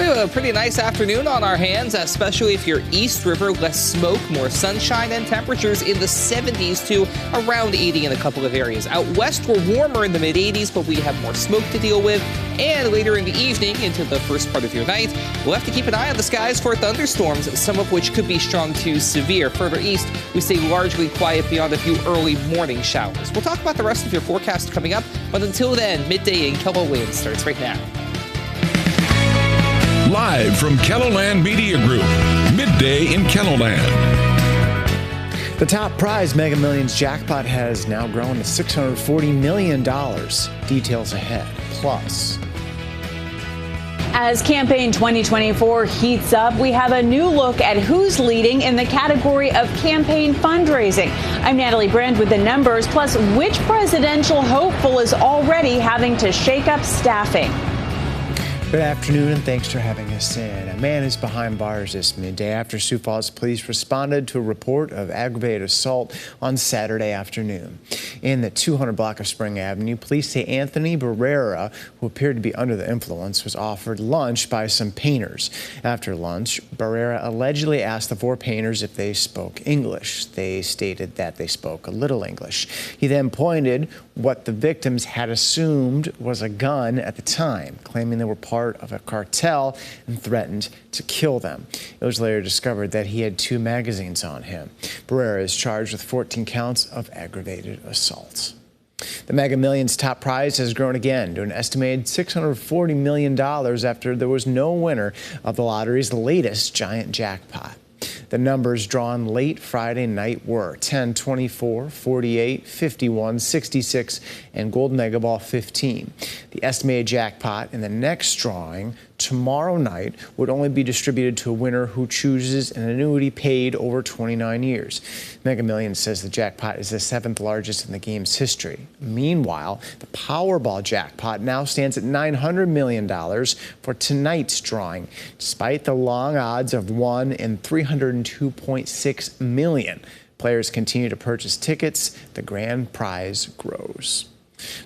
We have a pretty nice afternoon on our hands, especially if you're East River. Less smoke, more sunshine, and temperatures in the 70s to around 80 in a couple of areas. Out west, we're warmer in the mid-80s, but we have more smoke to deal with. And later in the evening into the first part of your night, we'll have to keep an eye on the skies for thunderstorms, some of which could be strong to severe. Further east, we stay largely quiet beyond a few early morning showers. We'll talk about the rest of your forecast coming up, but until then, midday in KELOLAND starts right now. Live from KELOLAND Media Group, midday in KELOLAND. The top prize Mega Millions jackpot has now grown to $640 million. Details ahead. Plus, as campaign 2024 heats up, we have a new look at who's leading in the category of campaign fundraising. I'm Natalie Brand with the numbers, plus which presidential hopeful is already having to shake up staffing. good afternoon and thanks for having us in. A man is behind bars this midday after Sioux Falls police responded to a report of aggravated assault on Saturday afternoon. In the 200 block of Spring Avenue, police say Anthony Barrera, who appeared to be under the influence, was offered lunch by some painters. After lunch, Barrera allegedly asked the four painters if they spoke English. They stated that they spoke a little English. He then pointed what the victims had assumed was a gun at the time, claiming they were part of a cartel and threatened to kill them. It was later discovered that he had 2 magazines on him. Barrera is charged with 14 counts of aggravated assault. The Mega Millions top prize has grown again to an estimated $640 million after there was no winner of the lottery's latest giant jackpot. The numbers drawn late Friday night were 10, 24, 48, 51, 66, and Gold Mega Ball 15. The estimated jackpot in the next drawing tomorrow night would only be distributed to a winner who chooses an annuity paid over 29 years. Mega Millions says the jackpot is the 7th largest in the game's history. Meanwhile, the Powerball jackpot now stands at $900 million for tonight's drawing, despite the long odds of 1 in 302.6 million. Players continue to purchase tickets. The grand prize grows.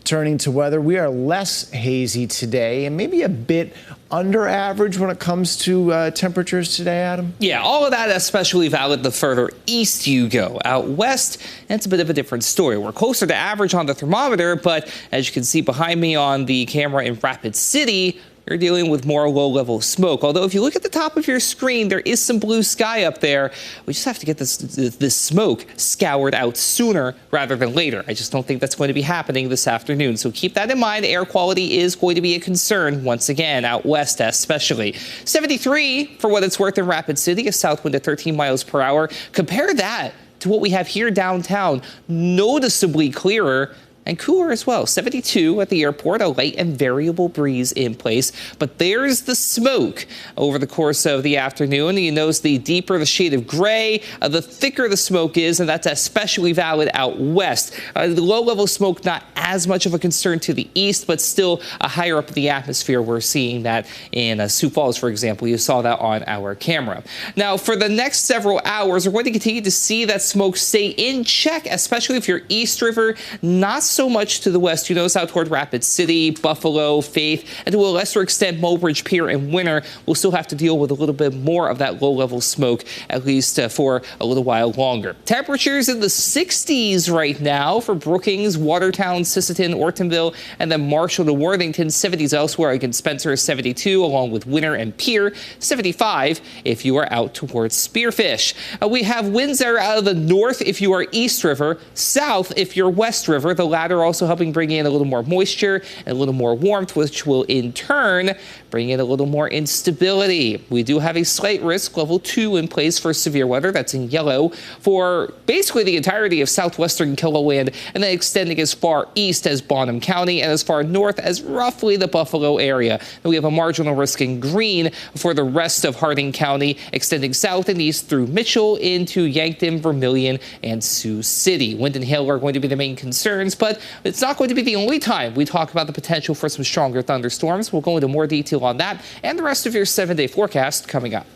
Turning to weather, we are less hazy today and maybe a bit under average when it comes to temperatures today, Adam? Yeah, all of that especially valid the further east you go. Out west, it's a bit of a different story. We're closer to average on the thermometer, but as you can see behind me on the camera in Rapid City, you're dealing with more low-level smoke. Although if you look at the top of your screen, there is some blue sky up there. We just have to get this smoke scoured out sooner rather than later. I just don't think that's going to be happening this afternoon. So keep that in mind. Air quality is going to be a concern once again, out west especially. 73 for what it's worth in Rapid City, a south wind at 13 miles per hour. Compare that to what we have here downtown, noticeably clearer and cooler as well. 72 at the airport, a light and variable breeze in place. But there's the smoke over the course of the afternoon. You notice the deeper the shade of gray, the thicker the smoke is, and that's especially valid out west. The low-level smoke not as much of a concern to the east, but still higher up in the atmosphere. We're seeing that in Sioux Falls, for example. You saw that on our camera. Now, for the next several hours, we're going to continue to see that smoke stay in check, especially if you're East River, not so much to the west. You notice out toward Rapid City, Buffalo, Faith, and to a lesser extent, Mulbridge Pier and Winter will still have to deal with a little bit more of that low-level smoke, at least for a little while longer. Temperatures in the 60s right now for Brookings, Watertown, Sisseton, Ortonville, and then Marshall to Worthington. 70s elsewhere. Again, Spencer is 72, along with Winter and Pier. 75 if you are out towards Spearfish. We have winds that are out of the north if you are East River, south if you're West River. The latter also helping bring in a little more moisture and a little more warmth, which will in turn bring in a little more instability. We do have a slight risk, level 2 in place for severe weather. That's in yellow for basically the entirety of southwestern KELOLAND and then extending as far east as Bonham County and as far north as roughly the Buffalo area. And we have a marginal risk in green for the rest of Harding County, extending south and east through Mitchell into Yankton, Vermilion, and Sioux City. Wind and hail are going to be the main concerns, but it's not going to be the only time we talk about the potential for some stronger thunderstorms. We'll go into more detail on that and the rest of your 7-day forecast coming up.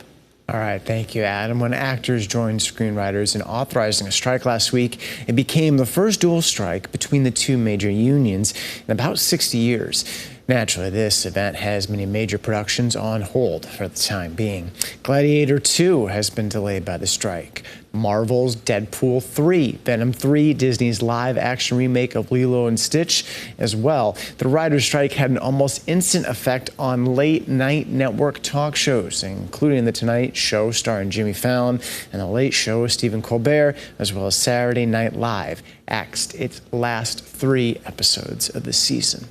All right, thank you, Adam. When actors joined screenwriters in authorizing a strike last week, it became the first dual strike between the two major unions in about 60 years. Naturally, this event has many major productions on hold for the time being. Gladiator 2 has been delayed by the strike. Marvel's Deadpool 3, Venom 3, Disney's live-action remake of Lilo and Stitch as well. The writer's strike had an almost instant effect on late-night network talk shows, including The Tonight Show starring Jimmy Fallon and The Late Show with Stephen Colbert, as well as Saturday Night Live, axed its last 3 episodes of the season.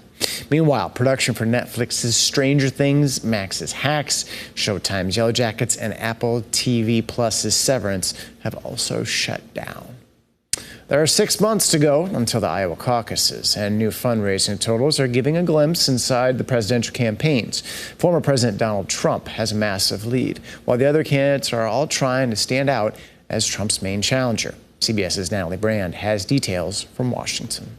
Meanwhile, production for Netflix's Stranger Things, Max's Hacks, Showtime's Yellow Jackets, and Apple TV Plus's Severance have also shut down. There are 6 months to go until the Iowa caucuses, and new fundraising totals are giving a glimpse inside the presidential campaigns. Former President Donald Trump has a massive lead, while the other candidates are all trying to stand out as Trump's main challenger. CBS's Natalie Brand has details from Washington.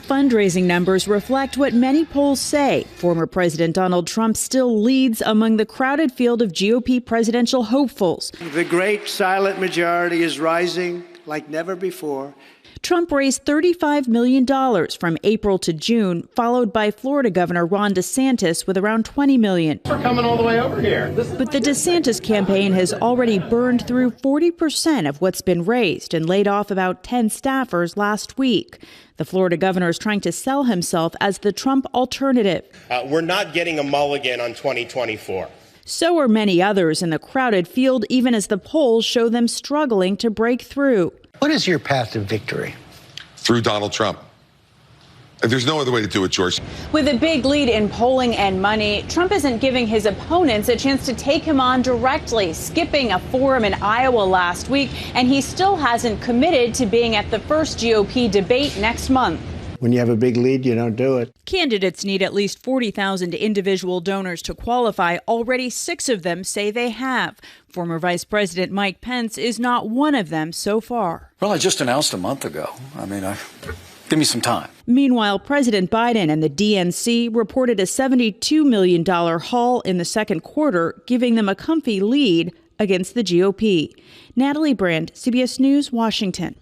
Fundraising numbers reflect what many polls say. Former President Donald Trump still leads among the crowded field of GOP presidential hopefuls. The great silent majority is rising like never before. Trump raised $35 million from April to June, followed by Florida Governor Ron DeSantis with around $20 million. We're coming all the way over here. But the DeSantis campaign has already burned through 40% of what's been raised and laid off about 10 staffers last week. The Florida governor is trying to sell himself as the Trump alternative. We're not getting a mulligan on 2024. So are many others in the crowded field, even as the polls show them struggling to break through. What is your path to victory? Through Donald Trump. There's no other way to do it, George. With a big lead in polling and money, Trump isn't giving his opponents a chance to take him on directly, skipping a forum in Iowa last week, and he still hasn't committed to being at the first GOP debate next month. When you have a big lead, you don't do it. Candidates need at least 40,000 individual donors to qualify. Already 6 of them say they have. Former Vice President Mike Pence is not one of them so far. Well, I just announced a month ago. Give me some time. Meanwhile, President Biden and the DNC reported a $72 million haul in the second quarter, giving them a comfy lead against the GOP. Natalie Brand, CBS News, Washington.